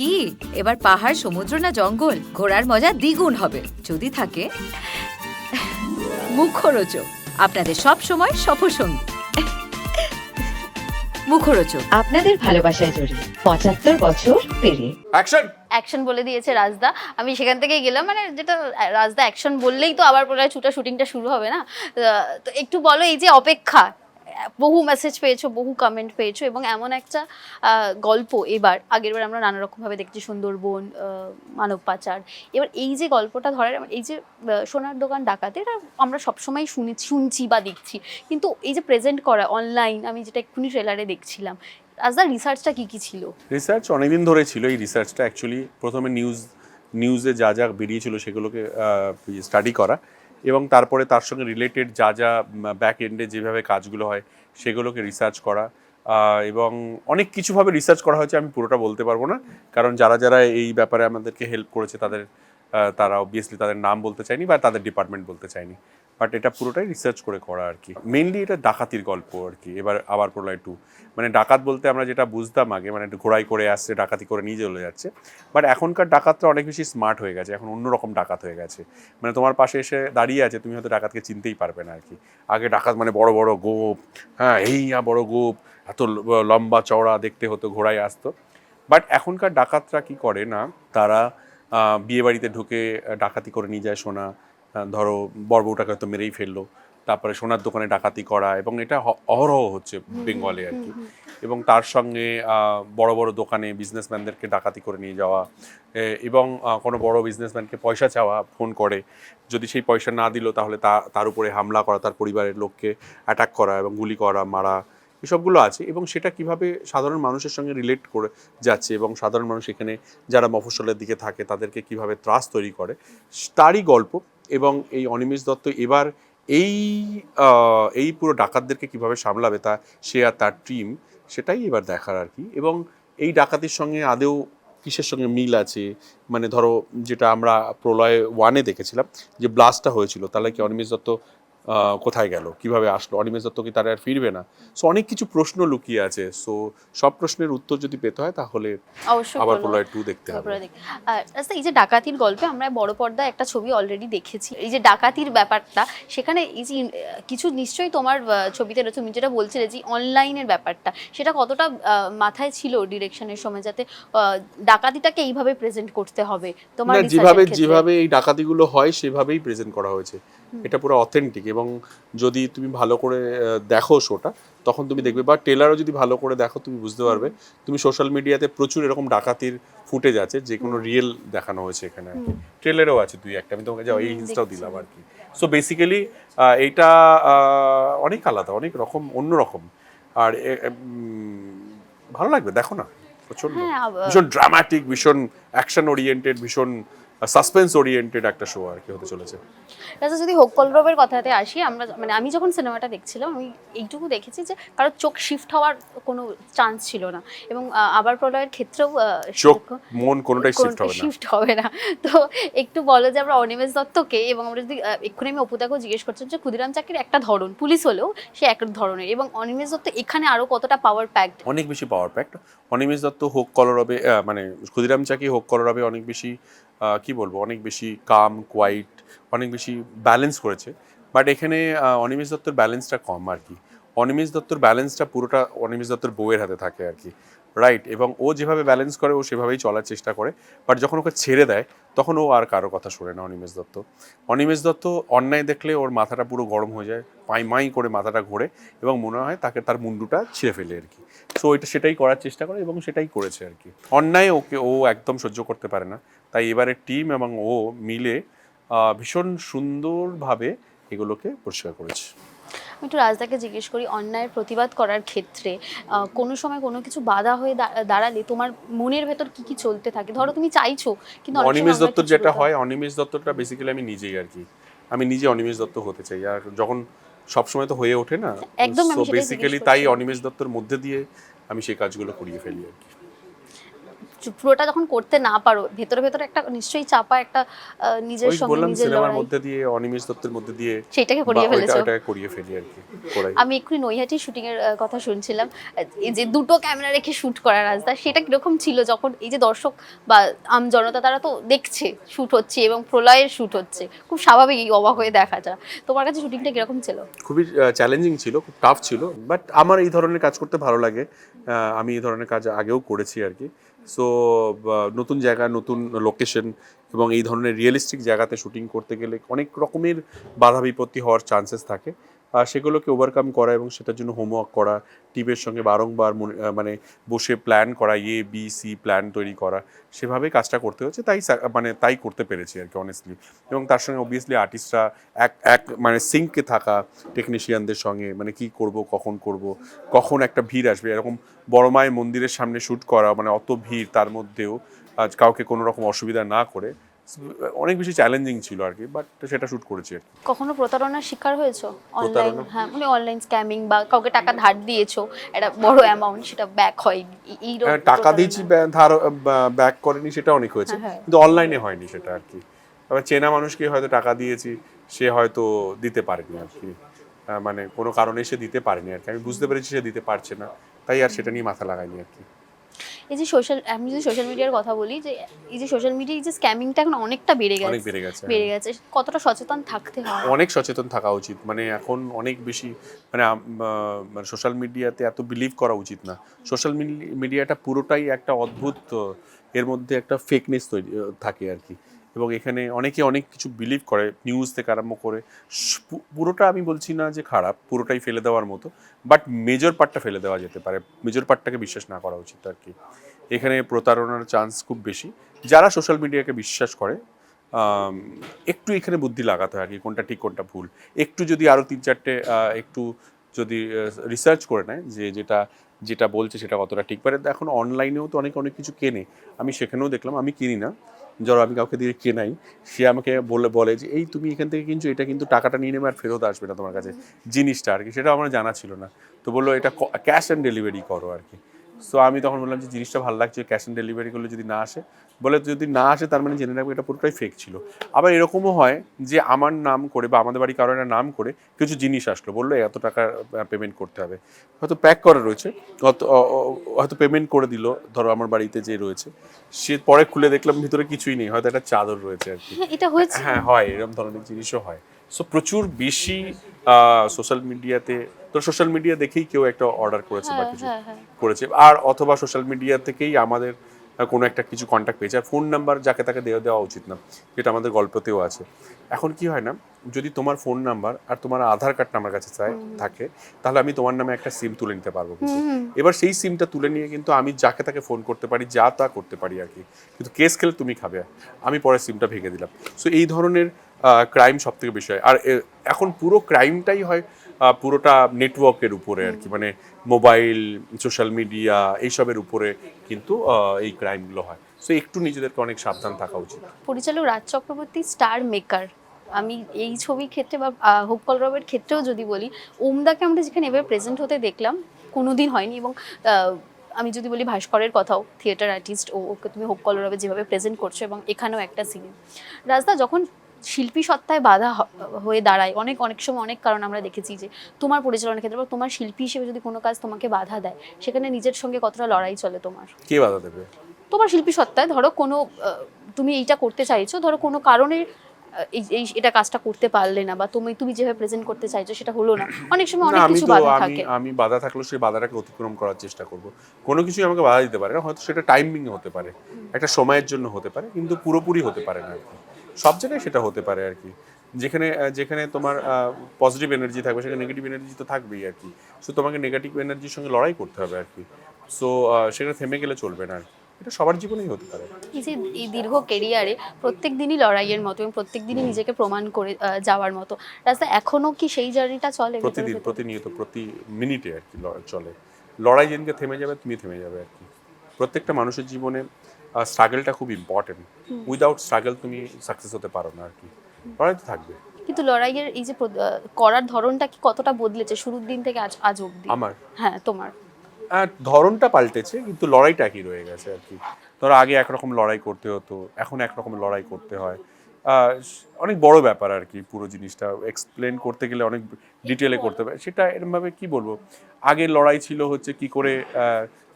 কি এবার পাহাড়, সমুদ্র না জঙ্গল? ঘোরার মজা দ্বিগুণ হবে যদি থাকে মুখরোচক, আপনাদের সব সময় সফরসঙ্গী। মুখরোচক আপনাদের ভালোবাসায় জড়িয়ে ৭৫ বছর পেরিয়ে অ্যাকশন। অ্যাকশন বলে দিয়েছে রাজদা, আমি সেখান থেকেই গেলাম, মানে যেটা রাজদা অ্যাকশন বললেই তো আবার পরে শুটিংটা শুরু হবে না। তো একটু বলো, এই যে অপেক্ষা, বহু মেসেজ পেয়েছো, বহু কমেন্ট পেয়েছো, এবং এমন একটা গল্প, এবার আগেরবার আমরা নানা রকমভাবে দেখছি সুন্দরবন, মানব পাচার, এবার এই যে গল্পটা ধরার, এই যে সোনার দোকান ডাকাতে, এটা আমরা সবসময় শুনছি বা দেখছি, কিন্তু এই যে প্রেজেন্ট করা অনলাইন, আমি যেটা এক্ষুনি ট্রেলারে দেখছিলাম, রাজদা রিসার্চটা কি ছিল? রিসার্চ অনেকদিন ধরে ছিল। এই রিসার্চটা অ্যাকচুয়ালি প্রথমে নিউজে যা যা বেরিয়েছিল সেগুলোকে স্টাডি করা, এবং তারপরে তার সঙ্গে রিলেটেড যা যা ব্যাক এন্ডে যেভাবে কাজগুলো হয় সেগুলোকে রিসার্চ করা, এবং অনেক কিছুভাবে রিসার্চ করা হয়েছে। আমি পুরোটা বলতে পারবো না, কারণ যারা যারা এই ব্যাপারে আমাদেরকে হেল্প করেছে তারা অবভিয়াসলি তাদের নাম বলতে চায়নি বা তাদের ডিপার্টমেন্ট বলতে চায়নি, বাট এটা পুরোটাই রিসার্চ করে করা আর কি। মেইনলি এটা ডাকাতির গল্প আর কি। এবার আবার প্রলয় 2, মানে ডাকাত বলতে আমরা যেটা বুঝতাম আগে, মানে একটু ঘোড়ায় করে আসছে, ডাকাতি করে নিয়ে চলে যাচ্ছে, বাট এখনকার ডাকাতরা অনেক বেশি স্মার্ট হয়ে গেছে, এখন অন্যরকম ডাকাত হয়ে গেছে। মানে তোমার পাশে এসে দাঁড়িয়ে আছে, তুমি হয়তো ডাকাতকে চিনতেই পারবে না আর কি। আগে ডাকাত মানে বড় বড় গোপ, হ্যাঁ এই বড় গোপ, এত লম্বা চওড়া দেখতে হতো, ঘোড়ায় আসতো। বাট এখনকার ডাকাতরা কি করে না, তারা বিয়ে বাড়িতে ঢুকে ডাকাতি করে নিয়ে যায় সোনা। ধরো বড়বউটাকে হয়তো মেরেই ফেললো, তারপরে সোনার দোকানে ডাকাতি করা, এবং এটা অহরহ হচ্ছে বেঙ্গলে আর কি। এবং তার সঙ্গে বড় বড় দোকানে বিজনেসম্যানদেরকে ডাকাতি করে নিয়ে যাওয়া, এবং কোনো বড় বিজনেসম্যানকে পয়সা চাওয়া, ফোন করে, যদি সেই পয়সা না দিল তাহলে তার উপরে হামলা করা, তার পরিবারের লোককে অ্যাটাক করা এবং গুলি করা, মারা, এসবগুলো আছে। এবং সেটা কিভাবে সাধারণ মানুষের সঙ্গে রিলেট করে যাচ্ছে, এবং সাধারণ মানুষ এখানে যারা মফস্বলের দিকে থাকে তাদেরকে কিভাবে ত্রাস তৈরি করে, তারই গল্প। এবং এই অনিমেষ দত্ত এবার এই পুরো ডাকাতদেরকে কিভাবে সামলাবে, সে আর তার টিম, সেটাই এবার দেখার আর কি। এবং এই ডাকাতির সঙ্গে আদৌ কিসের সঙ্গে মিল আছে, মানে ধরো যেটা আমরা প্রলয় 1-এ দেখেছিলাম যে ব্লাস্টটা হয়েছিল, তাহলে কি অনিমেষ দত্ত কোথায় গেল, কিভাবে আসলো, অনিমেষ দত্ত কি তারা আর ফিরবে না? সো অনেক কিছু প্রশ্ন লুকিয়ে আছে। সো সব প্রশ্নের উত্তর যদি পেতে হয় তাহলে অবশ্যই আবার প্রলয় 2 দেখতে হবে। আর আচ্ছা, এই যে ডাকাতির গল্পে আমরা বড় পর্দায় একটা ছবি অলরেডি দেখেছি, এই যে ডাকাতির ব্যাপারটা, সেখানে এই যে কিছু নিশ্চয়ই তোমার ছবিতে রয়েছে, তুমি যেটা বলছিলে যে অনলাইনের ব্যাপারটা, সেটা কতটা মাথায় ছিল ডিরেকশনের সময়, যাতে ডাকাতিটাকে এইভাবে প্রেজেন্ট করতে হবে তোমার যেভাবে এই ডাকাতিগুলো হয় সেভাবেই প্রেজেন্ট করা হয়েছে। এটা পুরো অথেন্টিক। এবং যদি তুমি ভালো করে দেখো শোটা, তখন তুমি দেখবে, বা ট্রেলারও যদি ভালো করে দেখো তুমি বুঝতে পারবে। তুমি সোশ্যাল মিডিয়াতে প্রচুর এরকম ডাকাতির ফুটেজ আছে, যে কোনো রিয়েল দেখানো হয়েছে এখানে আর কি। ট্রেলারও আছে 2-1টা, আমি তোমাকে এই হিন্টসটাও দিলাম আর কি। সো বেসিক্যালি এইটা অনেক আলাদা, অনেক রকম, অন্যরকম। আর ভালো লাগবে, দেখো না, প্রচন্ড ভীষণ ড্রামাটিক, ভীষণ অ্যাকশন ওরিয়েন্টেড, ভীষণ সাসপেন্স ওরিয়েন্টেড একটা শো আর কি হতে চলেছে। রাজা, যদি হোক কলরবের কথাতে আসি, আমরা মানে আমি যখন সিনেমাটা দেখছিলাম, আমি এইটুকু দেখেছি যে কারোর চোখ শিফট হওয়ার কোনো চান্স ছিল না, এবং আবার প্রলয়ের ক্ষেত্রেও চোখ মন কোনোটাই শিফট হবে না। তো একটু বলো যে আমরা অনিমেষ দত্তকে, এবং আমরা যদি এক্ষুনি আমি অপুদাকেও জিজ্ঞেস করছিলাম যে ক্ষুদিরাম চাকির একটা ধরন, পুলিশ হলেও সে এক ধরনের, এবং অনিমেষ দত্ত এখানে আরো কতটা পাওয়ার প্যাকড? অনেক বেশি পাওয়ার প্যাকড। অনিমেষ দত্ত হোক কলরবে, মানে ক্ষুদিরাম চাকি হোক কলরবে অনেক বেশি, কি বলবো, অনেক বেশি কাম, কোয়াইট, অনেক বেশি ব্যালেন্স করেছে। বাট এখানে অনিমেষ দত্তর ব্যালেন্সটা কম আর কি। অনিমেষ দত্তর ব্যালেন্সটা পুরোটা অনিমেষ দত্তর বউয়ের হাতে থাকে আর কি, রাইট? এবং ও যেভাবে ব্যালেন্স করে ও সেভাবেই চলার চেষ্টা করে, বাট যখন ওকে ছেড়ে দেয় তখন ও আর কারো কথা শোনে না অনিমেষ দত্ত অন্যায় দেখলে ওর মাথাটা পুরো গরম হয়ে যায়, মাই করে মাথাটা ঘোরে, এবং মনে হয় তার মুন্ডুটা ছিঁড়ে ফেলে আর কি। সো সেটাই করার চেষ্টা করে, এবং সেটাই করেছে আর কি। অন্যায় ও একদম সহ্য করতে পারে না, তাই এবারে টিম এবং ও মিলে ভীষণ সুন্দরভাবে এগুলোকে পরিষ্কার করেছে। আমি একটু রাজদাকে জিজ্ঞেস করি, অন্যায়ের প্রতিবাদ করার ক্ষেত্রে কোনো সময় কোনো কিছু বাধা হয়ে দাঁড়ালে তোমার মনের ভেতর কি কি চলতে থাকে? ধরো তুমি চাইছো, কিন্তু অনিমেষ দত্তর যেটা হয়, অনিমেষ দত্তটা বেসিক্যালি আমি নিজেই আর কি, আমি নিজে অনিমেষ দত্ত হতে চাই। আর যখন সবসময় তো হয়ে ওঠে না, একদম বেসিক্যালি তাই অনিমেষ দত্তর মধ্যে দিয়ে আমি সেই কাজগুলো করিয়ে ফেলি আর কি। পুরোটা যখন করতে না পারো, ভেতরে ভেতরে একটা নিশ্চয়ই চাপা একটা নিজের ওই সঙ্গে বললাম নিজের সিনেমার লড়াই, মধ্যে দিয়ে অনিমেষ দত্তের মধ্যে দিয়ে সেটাকে করিয়ে ফেলেছো। ওটাকে করিয়ে ফেলি আর কি করাই। আমি এক্ষুনি নৈহাটির শুটিং এর কথা শুনছিলাম, এই যে দুটো ক্যামেরা রেখে শুট করা রাজদা, সেটা কিরকম ছিল যখন এই যে দর্শক বা আম জনতা তারা তো দেখছে শুট হচ্ছে এবং প্রলয়ের শুট হচ্ছে, খুব স্বাভাবিক অবাক হয়ে দেখা যায়। তোমার কাছে শুটিংটা কিরকম ছিল? খুবই চ্যালেঞ্জিং ছিল, খুব টাফ ছিল, বাট আমার এই ধরনের কাজ করতে ভালো লাগে। আমি এই ধরনের কাজ আগেও করেছি আর কি। সো নতুন জায়গা, নতুন লোকেশন এবং এই ধরনের রিয়েলিস্টিক জায়গাতে শুটিং করতে গেলে অনেক রকমের বাধা বিপত্তি হওয়ার চান্সেস থাকে। সেগুলোকে ওভারকাম করা এবং সেটার জন্য হোমওয়ার্ক করা, টিমের সঙ্গে বারংবার মানে বসে প্ল্যান করা, ABC প্ল্যান তৈরি করা, সেভাবে কাজটা করতে হচ্ছে। তাই করতে পেরেছি আর কি অনেস্টলি। এবং তার সঙ্গে অবভিয়াসলি আর্টিস্টরা এক মানে সিঙ্কে থাকা টেকনিশিয়ানদের সঙ্গে, মানে কি করব, কখন একটা ভিড় আসবে, এরকম বড় মায়ের মন্দিরের সামনে শ্যুট করা, মানে অত ভিড়, তার মধ্যেও কাউকে কোনো রকম অসুবিধা না করে, অনেক বেশি চ্যালেঞ্জিং ছিল আর কি, বাট সেটা শ্যুট করেছি আর কি। কখনো প্রতারণার শিকার হয়েছো অনলাইন? প্রতারণা? হ্যাঁ, মানে অনলাইন স্ক্যামিং বা কাউকে টাকা ধার দিয়েছো, একটা বড় অ্যামাউন্ট, সেটা ব্যাক হয়, এই টাকা দিয়েছি, ধার ব্যাক করেনি, সেটা অনেক হয়েছে, হ্যাঁ। কিন্তু অনলাইনে হয়নি সেটা আর কি। আবার চেনা মানুষকে হয়তো টাকা দিয়েছি, সে হয়তো দিতে পারেনি আর কি, মানে কোনো কারণে সে দিতে পারেনি আর কি। আমি বুঝতে পেরেছি সে দিতে পারছে না, তাই আর সেটা নিয়ে মাথা লাগাইনি আর কি। এই যে আমি যদি সোশ্যাল মিডিয়ার কথা বলি, যে এই যে সোশ্যাল মিডিয়ায় যে স্ক্যামিংটা এখন অনেকটা বেড়ে অনেক গেছে, বেড়ে গেছে। কতটা সচেতন থাকতে হয়? অনেক সচেতন থাকা উচিত, মানে এখন অনেক বেশি, মানে মানে সোশ্যাল মিডিয়াতে এত বিলিভ করা উচিত না। সোশ্যাল মিডিয়াটা পুরোটাই একটা অদ্ভুত, এর মধ্যে একটা ফেকনেস তৈরি থাকে আর কি। এবং এখানে অনেকে অনেক কিছু বিলিভ করে, নিউজ থেকে আরম্ভ করে পুরোটা, আমি বলছি না যে খারাপ, পুরোটাই ফেলে দেওয়ার মতো, বাট মেজর পার্টটা ফেলে দেওয়া যেতে পারে, মেজর পার্টটাকে বিশ্বাস না করা উচিত আর কি। এখানে প্রতারণার চান্স খুব বেশি। যারা সোশ্যাল মিডিয়াকে বিশ্বাস করে, একটু এখানে বুদ্ধি লাগাতে হয় আর কি, কোনটা ঠিক কোনটা ভুল। একটু যদি আরও 3-4টে একটু যদি রিসার্চ করে নেয় যে যেটা বলছে সেটা কতটা ঠিক পারে। এখন অনলাইনেও তো অনেক কিছু কেনে, আমি সেখানেও দেখলাম, আমি কিনি না, ধরো আমি কাউকে দিয়ে কেনাই, সে আমাকে বলে যে এই তুমি এখান থেকে কিনছো, এটা কিন্তু টাকাটা নিয়ে নেবে আর ফেরত আসবে না তোমার কাছে জিনিসটা আর কি। সেটা আমার জানা ছিল না, তো বললো এটা ক্যাশ অ্যান্ড ডেলিভারি করো আর কি। সো আমি তখন বললাম যে জিনিসটা ভালো লাগছে, ক্যাশ অ্যান্ড ডেলিভারি করলে যদি না আসে, বলে যদি না আসে তার মানে জেনে রাখবে এটা পুরোটাই ফেক ছিল। আবার এরকমও হয় যে আমার নাম করে বা আমাদের বাড়ি কারো একটা নাম করে কিছু জিনিস আসলো, বললো এত টাকা পেমেন্ট করতে হবে, হয়তো প্যাক করা রয়েছে, হয়তো পেমেন্ট করে দিল, ধরো আমার বাড়িতে যে রয়েছে, সে পরে খুলে দেখলাম ভিতরে কিছুই নেই, হয়তো একটা চাদর রয়েছে আর কি। এটা হয়েছে? হ্যাঁ, হয়, এরকম ধরনের জিনিসও হয়। সো প্রচুর বেশি সোশ্যাল মিডিয়াতে, তো সোশ্যাল মিডিয়া দেখেই কেউ একটা অর্ডার করেছে বা কিছু করেছে, আর অথবা সোশ্যাল মিডিয়া থেকেই আমাদের কোনো একটা কিছু কন্ট্যাক্ট পেয়েছে। আর ফোন নাম্বার যাকে তাকে দেওয়া উচিত না, যেটা আমাদের গল্পতেও আছে। এখন কি হয় না, যদি তোমার ফোন নাম্বার আর তোমার আধার কার্ড আমার কাছে থাকে, তাহলে আমি তোমার নামে একটা সিম তুলে নিতে পারবো, কিন্তু এবার সেই সিমটা তুলে নিয়ে কিন্তু আমি যাকে তাকে ফোন করতে পারি, যা তা করতে পারি আর কি, কিন্তু কেস খেলে তুমি খাবে, আমি পরে সিমটা ভেঙে দিলাম। সো এই ধরনের ক্রাইম সব থেকে বেশি হয়। আর এখন পুরো ক্রাইমটাই হয় পুরোটা নেটওয়ার্কের উপরে আর কি, মানে মোবাইল, সোশ্যাল মিডিয়া, এইসবের উপরে কিন্তু এই ক্রাইমগুলো হয়। সো একটু নিজেদেরকে অনেক সাবধান থাকা উচিত। পরিচালক রাজ চক্রবর্তী স্টার মেকার, আমি এই ছবির ক্ষেত্রে বা হোপ কলরবের ক্ষেত্রেও যদি বলি, ওমদাকে আমরা যেখানে এভাবে প্রেজেন্ট হতে দেখলাম কোনোদিন হয়নি। এবং আমি যদি বলি ভাস্করের কথাও, থিয়েটার আর্টিস্ট, ওকে তুমি হোপ কলরবে যেভাবে প্রেজেন্ট করছো, এবং এখানেও একটা সিনে রাজদা যখন শিল্পী সত্তায় বাধা হয়ে দাঁড়ায়, অনেক সময় অনেক কারণ আমরা দেখেছি যে তোমার পরিচালনার ক্ষেত্রে বা তোমার শিল্পী হিসেবে যদি কোনো কাজ তোমাকে বাধা দেয়, সেখানে নিজের সঙ্গে কতটা লড়াই চলে তোমার? কে বাধা দেবে? তোমার শিল্পী সত্তায়, ধরো কোনো তুমি এইটা করতে চাইছো, ধরো কোনো কারণে এটা কাজটা করতে পারলে না, বা তুমি যেভাবে প্রেজেন্ট করতে চাইছো সেটা হলো না, অনেক সময় অনেক কিছু বাধা থাকে। আমি বাধা থাকলেও সেই বাধাটাকে অতিক্রম করার চেষ্টা করব। কোনো কিছুই আমাকে বাধা দিতে পারে না, হয়তো সেটা টাইমিং হতে পারে, একটা সময়ের জন্য হতে পারে, কিন্তু পুরোপুরি হতে পারে না আর কি। সব জায়গায় সেটা হতে পারে আর কি, যেখানে তোমার পজিটিভ এনার্জি থাকবে সেখানে নেগেটিভ এনার্জি তো থাকবেই আর কি। সো তোমাকে নেগেটিভ এনার্জির সঙ্গে লড়াই করতে হবে আর কি। সো সেখানে থেমে গেলে চলবে না আর কি, এটা সবার জীবনেই হতে পারে। এই যে এই দীর্ঘ কেরিয়ারে প্রত্যেক দিনই লড়াইয়ের মতো এবং প্রত্যেক দিনই নিজেকে প্রমাণ করে যাওয়ার মতো, রাস্তা এখনো কি সেই জার্নিটা চলে? প্রতিদিন, প্রতিনিয়ত, প্রতি মিনিটে আর কি চলে। লড়াই যেদিনকে থেমে যাবে, তুমি থেমে যাবে আর কি। প্রত্যেকটা মানুষের জীবনে স্ট্রাগলটা খুব ইম্পর্টেন্ট। উইদাউট স্ট্রাগল তুমি সাকসেস হতে পারো না আর কি, লড়াই তো থাকবে। কিন্তু লড়াইয়ের এই যে করার ধরনটা কি কতটা বদলেছে শুরুর দিন থেকে আজ অবধি? আমার, হ্যাঁ তোমার ধরনটা পাল্টেছে, কিন্তু লড়াইটা একই রয়ে গেছে আর কি। ধরো আগে একরকম লড়াই করতে হতো, এখন একরকম লড়াই করতে হয়। অনেক বড় ব্যাপার আর কি, পুরো জিনিসটা এক্সপ্লেন করতে গেলে অনেক ডিটেলে করতে হবে। সেটা এরমভাবে কি বলবো, আগের লড়াই ছিল হচ্ছে কি করে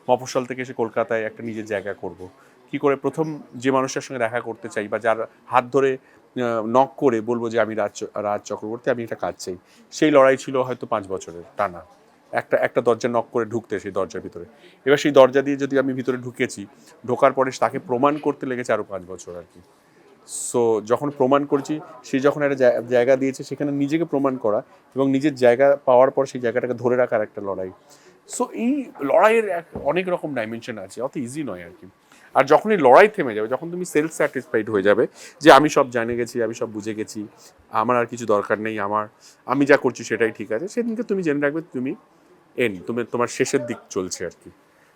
মফস্বল থেকে এসে কলকাতায় একটা নিজের জায়গা করব, কি করে প্রথম যে মানুষটার সঙ্গে দেখা করতে চাই বা যার হাত ধরে নক করে বলবো যে আমি রাজ চক্রবর্তী, আমি একটা কাজ চাই, সেই লড়াই ছিল হয়তো 5 বছরের টানা। একটা দরজা নক করে ঢুকতে, সেই দরজার ভিতরে। এবার সেই দরজা দিয়ে যদি আমি ভিতরে ঢুকেছি, ঢোকার পরে তাকে প্রমাণ করতে লেগেছে আরও 5 বছর আর কি। সো যখন প্রমাণ করেছি, সে যখন একটা জায়গা দিয়েছে, সেখানে নিজেকে প্রমাণ করা এবং নিজের জায়গা পাওয়ার পর সেই জায়গাটাকে ধরে রাখার একটা লড়াই। সো এই লড়াইয়ের অনেক রকম ডাইমেনশন আছে, অত ইজি নয় আর কি। আর যখন এই লড়াই থেমে যাবে, যখন তুমি সেলফ স্যাটিসফাইড হয়ে যাবে যে আমি সব জানে গেছি, আমি সব বুঝে গেছি, আমার আর কিছু দরকার নেই, আমি যা করছি সেটাই ঠিক আছে, সেদিনকে তুমি জেনে রাখবে তুমি তোমার শেষের দিক চলছে আর কি।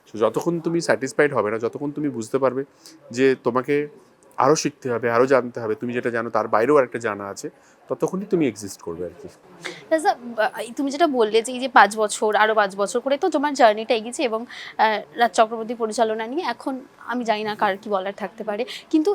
তো যতক্ষণ তুমি স্যাটিসফাইড হবে না, যতক্ষণ তুমি বুঝতে পারবে যে তোমাকে আরও শিখতে হবে, আরও জানতে হবে, তুমি যেটা জানো তার বাইরেও আরেকটা জানা আছে, ততক্ষণই তুমি এক্সিস্ট করবে আর কি। রাজদা, তুমি যেটা বললে যে এই যে 5 বছর আরো 5 বছর করে তো তোমার জার্নিটা এগিয়েছে, এবং রাজ চক্রবর্তী পরিচালনা নিয়ে এখন আমি জানি না কার কি বলার থাকতে পারে, কিন্তু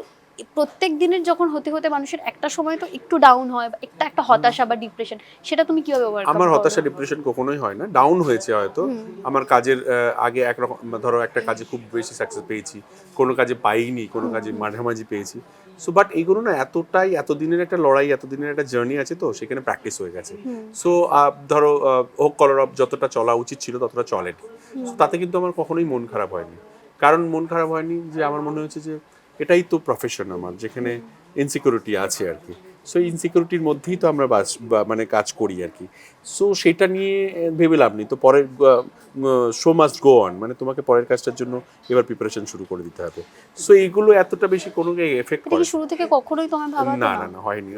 প্রত্যেক দিনের যখন হতে হতে মানুষের একটা সময় তো একটু ডাউন হয়, বা একটা হতাশা বা ডিপ্রেশন, সেটা তুমি কিভাবে ওভারকাম করো? আমার হতাশা ডিপ্রেশন কখনোই হয় না, ডাউন হয়েছে হয়তো আমার কাজের আগে একরকম, ধরো একটা কাজে খুব বেশি সাকসেস পেয়েছি, কোনো কাজে পাইনি, কোনো কাজে মাঝামাঝি পেয়েছি। সো বাট এইগুলো না এতদিনের একটা লড়াই, এতদিনের একটা জার্নি আছে, তো সেখানে প্র্যাকটিস হয়ে গেছে। সো ধরো হোক কলরব যতটা চলা উচিত ছিল ততটা চলেনি, তাতে কিন্তু আমার কখনোই মন খারাপ হয়নি। কারণ মন খারাপ হয়নি যে আমার মনে হচ্ছে যে এটাই তো প্রফেশন আমার, যেখানে ইনসিকিউরিটি আছে আর কি। সো ইনসিকিউরিটির মধ্যেই তো আমরা মানে কাজ করি আর কি। সো সেটা নিয়ে ভেবে লাভ নেই, তো পরের শো মাস্ট গো অন, মানে তোমাকে পরের কাজটার জন্য এবার প্রিপারেশন শুরু করে দিতে হবে। সো এইগুলো এতটা বেশি কোনো এফেক্ট করে শুরু থেকে কখনোই তোমার ভাবা না, হয়নি।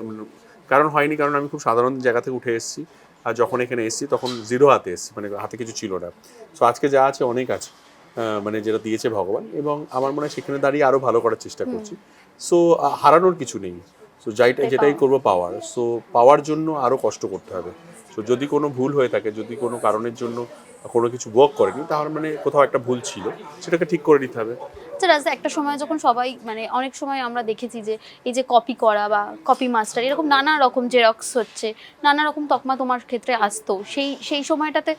কারণ আমি খুব সাধারণ জায়গা থেকে উঠে এসেছি, আর যখন এখানে এসেছি তখন জিরো হাতে এসেছি, মানে হাতে কিছু ছিল না। সো আজকে যা আছে অনেক আছে, মানে যেটা দিয়েছে ভগবান, এবং আমার মনে হয় সেখানে দাঁড়িয়ে আরও ভালো করার চেষ্টা করছি। সো হারানোর কিছু নেই, সো যেটাই করবো পাওয়ার, সো পাওয়ার জন্য আরও কষ্ট করতে হবে। সো যদি কোনো ভুল হয়ে থাকে, যদি কোনো কারণের জন্য কোনো কিছু ওয়ার্ক করেনি, তাহলে মানে কোথাও একটা ভুল ছিল, সেটাকে ঠিক করে নিতে হবে। রাজদা, একটা সময় যখন সবাই, মানে অনেক সময় আমরা দেখেছি যে এই যে কপি করা বা কপি মাস্টার, এরকম নানা রকম জেরক্স হচ্ছে, নানা রকম তকমা তোমার ক্ষেত্রে আসতো, সেই সময়টাতে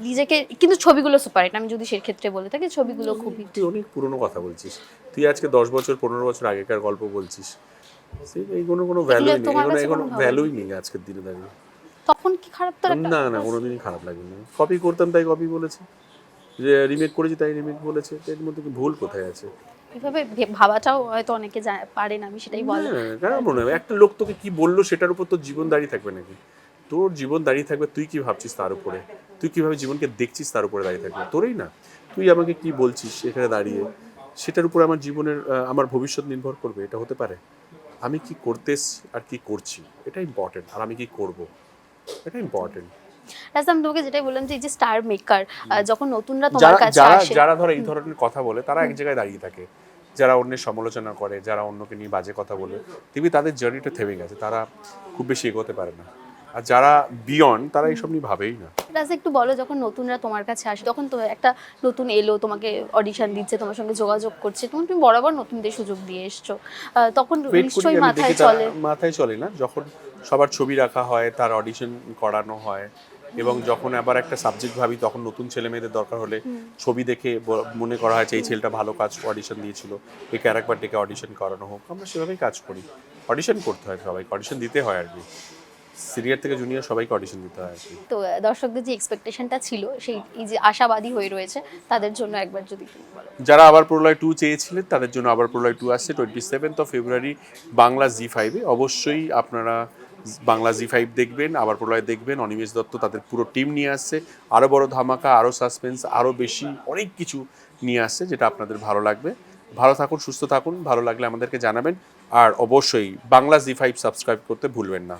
নিজেকে, কিন্তু ছবিগুলো সুপারহিট, আমি যদি সেক্ষেত্রে বলে থাকি ছবিগুলো খুবই। তুই অনেক পুরনো কথা বলছিস, তুই আজকে 10 বছর 15 বছর আগেকার গল্প বলছিস, এই কোনো ভ্যালুই নেই আজকের দিনে দাঁড়িয়ে। তখন কি খারাপ? তো না, কোনোদিনই খারাপ লাগেনি। কপি করতাম তাই কপি বলেছে, যে রিমেক করেছি তাই রিমেক বলেছে, এর মধ্যে কি ভুল কোথায় আছে? এভাবে ভাবাটাও হয়তো অনেকে পারে না, আমি সেটাই বলি। কারণ মনে হয় একটা লোক তোকে কি বললো সেটার উপর তোর জীবন দাঁড়িয়ে থাকবে নাকি? তোর জীবন দাঁড়িয়ে থাকবে তুই কি ভাবছিস তার উপরে, তুই কিভাবে জীবনকে দেখছিস তার উপরে দাঁড়িয়ে থাকবে, তোরই না। তুই আমাকে কি বলছিস এখানে দাঁড়িয়ে, সেটার উপরে আমার জীবনের আমার ভবিষ্যৎ নির্ভর করবে? এটা হতে পারে? আমি কি করতে আর কি করছি এটা ইম্পর্টেন্ট, আর আমি কি করব এটা ইম্পর্টেন্ট। রাজদা, আমি তোমাকে যেটাই বললাম যে এই যে স্টার মেকার, যখন নতুনরা তোমার কাছে আসে, যারা ধরো এই ধরনের কথা বলে, তারা এক জায়গায় দাঁড়িয়ে থাকে, যারা অন্যের সমালোচনা করে, যারা অন্যকে নিয়ে বাজে কথা বলে, দেখবি তাদের জার্নিটা থেমে গেছে, তারা খুব বেশি এগোতে পারে না। আর যারা বিয়ন্ড, তারা এইসব নিয়ে ভাবেই না। রাজদা, একটু বলো, যখন নতুনরা তোমার কাছে আসে, তখন তো একটা নতুন এলো, তোমাকে অডিশন দিচ্ছে, তোমার সঙ্গে যোগাযোগ করছে, তুমি বরাবর নতুনদের সুযোগ দিয়ে এসছো, তখন নিশ্চয়ই মাথায় চলে না, যখন সবার ছবি রাখা হয়, তার অডিশন করানো হয়, এবং যখন আবার একটা সাবজেক্ট ভাবি, তখন নতুন ছেলে মেয়েদের দরকার হলে ছবি দেখে মনে করা হয় যে এই ছেলেটা ভালো কাজ অডিশন দিয়েছিল, একে আরেকবার ডেকে অডিশন করানো হোক, আমরা সেভাবেই কাজ করি। অডিশন করতে হয়, সবাইকে অডিশন দিতে হয় আর কি, সিনিয়র থেকে জুনিয়র সবাইকে অডিশন দিতে হয় আর কি। তো দর্শকদের যে এক্সপেকটেশনটা ছিল, সেই এই যে আশাবাদী হয়ে রয়েছে, তাদের জন্য একবার যদি তুমি বলো। যারা আবার প্রলয় 2 চেয়েছিলেন, তাদের জন্য আবার প্রলয় 2 আসছে 27 ফেব্রুয়ারি বাংলা জি5-এ। অবশ্যই আপনারা বাংলা জি5 দেখবেন, আবার প্রলয় দেখবেন। অনিমেষ দত্ত তাদের পুরো টিম নিয়ে আসছে, আরও বড় ধামাকা, আরও সাসপেন্স, আরও বেশি অনেক কিছু নিয়ে আসছে, যেটা আপনাদের ভালো লাগবে। ভালো থাকুন, সুস্থ থাকুন, ভালো লাগলে আমাদেরকে জানাবেন, আর অবশ্যই বাংলা জি5 সাবস্ক্রাইব করতে ভুলবেন না।